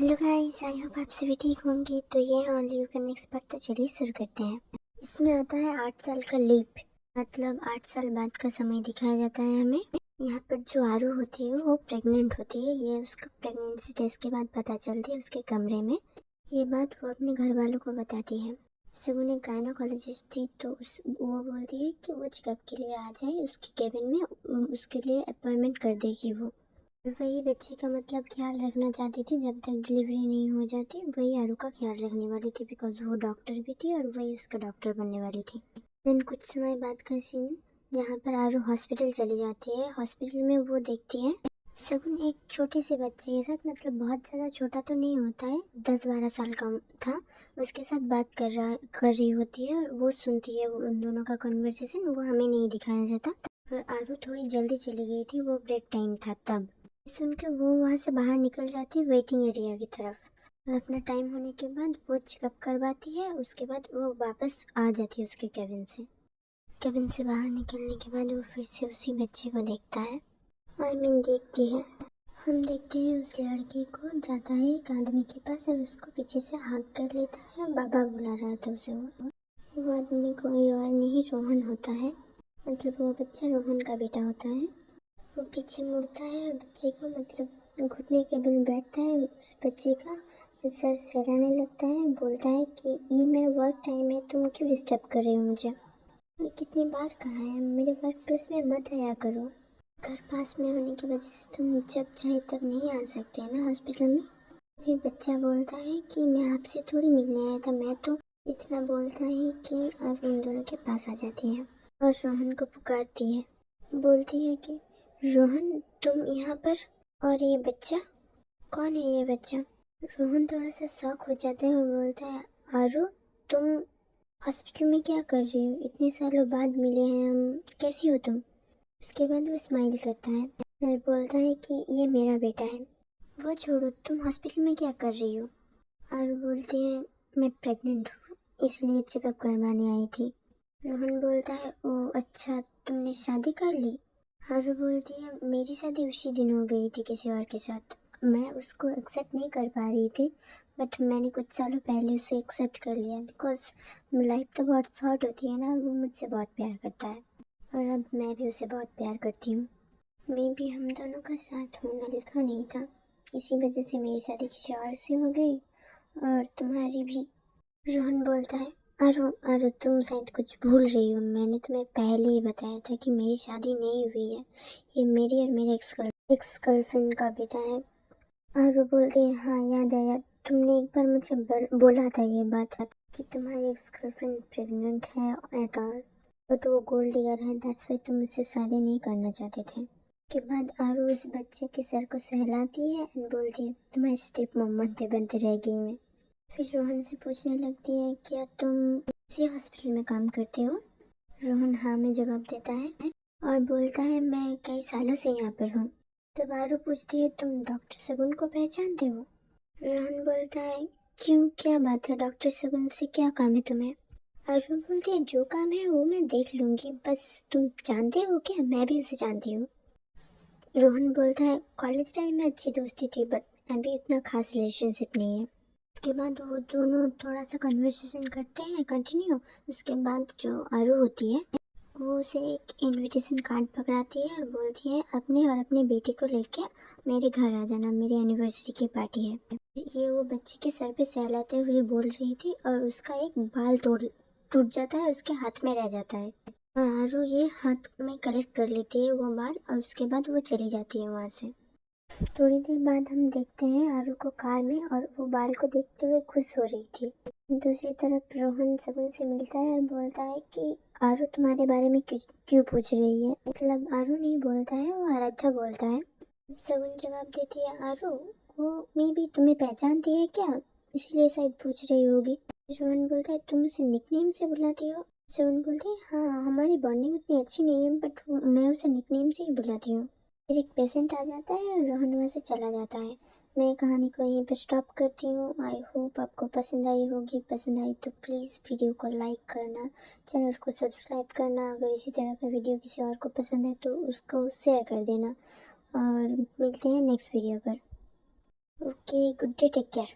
Hello guys, I hope आप सभी ठीक होंगे। तो ये है ऑनली यू कैन एक्सपर्ट। तो चलिए शुरू करते हैं। इसमें आता है 8 साल का लीप, मतलब 8 साल बाद का समय दिखाया जाता है हमें। यहाँ पर जो आरू होती है वो प्रेग्नेंट होती है। ये उसका प्रेगनेंसी टेस्ट के बाद पता चलती है उसके कमरे में। ये बात वो अपने घर वालों को बताती है। शगुन एक गायनोकोलॉजिस्ट थी, तो वो बोलती है कि वो चेकअप के लिए आ जाए उसके केबिन में, उसके लिए अपॉइंटमेंट कर देगी वो। वही बच्चे का मतलब ख्याल रखना चाहती थी जब तक डिलीवरी नहीं हो जाती। वही आरू का ख्याल रखने वाली थी, बिकॉज वो डॉक्टर भी थी और वही उसका डॉक्टर बनने वाली थी। देन कुछ समय बाद का सीन, जहाँ पर आरू हॉस्पिटल चली जाती है। हॉस्पिटल में वो देखती है शगुन एक छोटे से बच्चे के साथ, मतलब बहुत ज़्यादा छोटा तो नहीं होता है, 10-12 साल का था, उसके साथ बात कर रही होती है। और वो सुनती है उन दोनों का कन्वर्सेशन। वो हमें नहीं दिखाया जाता। और आरू थोड़ी जल्दी चली गई थी, वो ब्रेक टाइम था तब। सुन के वो वहाँ से बाहर निकल जाती है वेटिंग एरिया की तरफ। और अपना टाइम होने के बाद वो चेकअप करवाती है। उसके बाद वो वापस आ जाती है उसके केबिन से बाहर निकलने के बाद वो फिर से उसी बच्चे को देखता है। देखती है। हम देखते हैं उस लड़के को जाता है एक आदमी के पास और उसको पीछे से हाथ कर लेता है। बाबा बुला रहा था उसे। वो आदमी कोई और नहीं, रोहन होता है। मतलब वो बच्चा रोहन का बेटा होता है। वो पीछे मुड़ता है और बच्चे को, मतलब घुटने के बल बैठता है उस बच्चे का। सर सहलाने लगता है, बोलता है कि ये मेरा वर्क टाइम है, तुम क्यों डिस्टर्ब कर रहे हो मुझे। मैं कितनी बार कहा है मेरे वर्क प्लेस में मत आया करो। घर पास में होने की वजह से तुम जब चाहे तब नहीं आ सकते ना हॉस्पिटल में। फिर बच्चा बोलता है कि मैं आपसे थोड़ी मिलने आया था। मैं तो इतना बोलता है कि आप उन दोनों के पास आ जाती है और रोहन को पुकारती है। बोलती है कि रोहन तुम यहाँ पर, और ये बच्चा कौन है? ये बच्चा। रोहन थोड़ा सा शॉक हो जाता है और बोलता है आरू तुम हॉस्पिटल में क्या कर रही हो? इतने सालों बाद मिले हैं हम, कैसी हो तुम? उसके बाद वो स्माइल करता है और बोलता है कि ये मेरा बेटा है। वो छोड़ो, तुम हॉस्पिटल में क्या कर रही हो? आरू बोलती है मैं प्रेग्नेंट हूँ, इसलिए चेकअप करवाने आई थी। रोहन बोलता है ओ अच्छा, तुमने शादी कर ली? आरू बोलती है मेरी शादी उसी दिन हो गई थी किसी और के साथ। मैं उसको एक्सेप्ट नहीं कर पा रही थी, बट मैंने कुछ सालों पहले उसे एक्सेप्ट कर लिया, बिकॉज लाइफ तो बहुत शॉर्ट होती है ना। वो मुझसे बहुत प्यार करता है और अब मैं भी उसे बहुत प्यार करती हूँ। मे भी हम दोनों का साथ होना लिखा नहीं था, इसी वजह से मेरी शादी किसी और से हो गई और तुम्हारी भी। रोहन बोलता है आरू आरू तुम शायद कुछ भूल रही हो। मैंने तुम्हें पहले ही बताया था कि मेरी शादी नहीं हुई है। ये मेरी और मेरे एक्स गर्लफ्रेंड का बेटा है। आरू बोलती है हाँ याद आया, तुमने एक बार मुझे बोला था ये बात कि तुम्हारी एक्स गर्लफ्रेंड प्रेग्नेंट है एट ऑल, बट वो गोल्ड डिगर है, दैट्स वाई तुम मुझसे शादी नहीं करना चाहते थे। के बाद आरू उस बच्चे के सर को सहलाती है एंड बोलती है तुम्हारी स्टेप मम बनते बनते रह गई मैं। फिर रोहन से पूछने लगती है क्या तुम इसी हॉस्पिटल में काम करते हो? रोहन हाँ में जवाब देता है और बोलता है मैं कई सालों से यहाँ पर हूँ। तो आरू पूछती है तुम डॉक्टर शगुन को पहचानते हो? रोहन बोलता है क्यों, क्या बात है? डॉक्टर शगुन से क्या काम है तुम्हें? आरू बोलती है जो काम है वो मैं देख लूंगी, बस तुम जानते हो क्या? मैं भी उसे जानती हूँ। रोहन बोलता है कॉलेज टाइम में अच्छी दोस्ती थी, बट अभी इतना खास रिलेशनशिप नहीं है। उसके बाद वो दोनों थोड़ा सा कन्वर्सेशन करते हैं कंटिन्यू। उसके बाद जो आरू होती है वो उसे एक इनविटेशन कार्ड पकड़ाती है और बोलती है अपने और अपने बेटे को लेके मेरे घर आ जाना, मेरी एनिवर्सरी की पार्टी है। ये वो बच्चे के सर पे सहलाते हुए बोल रही थी और उसका एक बाल टूट जाता है, उसके हाथ में रह जाता है और आरू ये हाथ में कलेक्ट कर लेती है वो बाल और उसके बाद वो चली जाती है वहाँ से। थोड़ी देर बाद हम देखते हैं आरू को कार में और वो बाल को देखते हुए खुश हो रही थी। दूसरी तरफ रोहन शगुन से मिलता है और बोलता है कि आरू तुम्हारे बारे में क्यों पूछ रही है? मतलब आरू नहीं बोलता है, वो आराध्या बोलता है। शगुन जवाब देती है आरू वो मे भी तुम्हें पहचानती है क्या, इसलिए शायद पूछ रही होगी। रोहन बोलता है तुम उसे निकनेम से बुलाती हो? शगुन बोलते हैं हाँ, हमारी बॉन्डिंग उतनी अच्छी नहीं है, बट मैं उसे निकनेम से ही बुलाती हूँ। फिर एक पेशेंट आ जाता है और रोहन वहाँ से चला जाता है। मैं कहानी को यहीं पर स्टॉप करती हूँ। आई होप आपको पसंद आई होगी। पसंद आई तो प्लीज़ वीडियो को लाइक करना, चैनल को सब्सक्राइब करना। अगर इसी तरह का वीडियो किसी और को पसंद है तो उसको शेयर कर देना और मिलते हैं नेक्स्ट वीडियो पर। Okay, good day, take care.